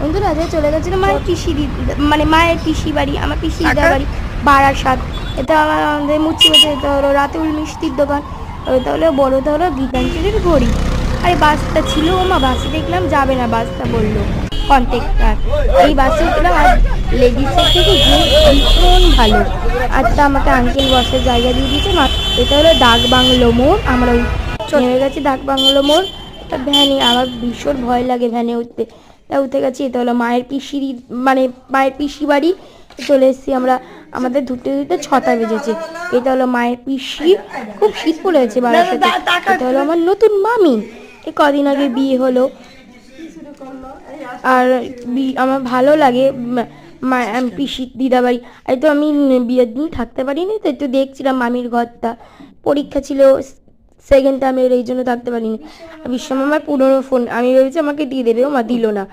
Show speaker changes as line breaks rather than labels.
বন্ধুরা আজকে চলে গেছিলো মায়ের পিসি মানে মায়ের পিসি বাড়ি, আমার পিসি দিদার বাড়ি বারাসাত। এটা আমাদের মুচিবাতে যেতে হলো, রাতুল মিষ্টির দোকান, ওটা হলো বড়োটা হলো গীতাঞ্জলির ঘড়ি। আরে বাসটা ছিল, মা বাসে দেখলাম যাবে না, বাসটা বললো কন্ট্রাক্টর। এই বাসে উঠলাম আর লেডিসের থেকে ভীষণ ভালো। আর তা আমাকে আঙ্কেল বসের জায়গা দিয়ে দিয়েছে। এটা হলো ডাক বাংলো মোড়, আমরা নেমে গেছি ডাক বাংলো মোড়। এটা ভ্যানে, আমার ভীষণ ভয় লাগে ভ্যানে উঠতে, তা উঠে গেছি। এটা হলো মায়ের পিসি, মানে মায়ের পিসি বাড়ি চলে এসেছি আমরা। আমাদের ধুতে ধুতে 6টা বেজেছে। এটা হলো মায়ের পিসি, খুব শীত পড়েছে বারাসাতে। এটা হলো আমার নতুন মামি, এই কদিন আগে বিয়ে হলো। আর আমার ভালো লাগে পিসি দিদাবাড়ি। এই তো আমি বিয়ের দিন থাকতে পারিনি, তো একটু দেখছিলাম মামির ঘরটা। পরীক্ষা ছিল সেকেন্ড টার্মের, এই জন্য থাকতে পারিনি। বিশ্বমামার পুরনো ফোন আমি ভেবেছি আমাকে দিয়ে দেবে, ও মা দিল না।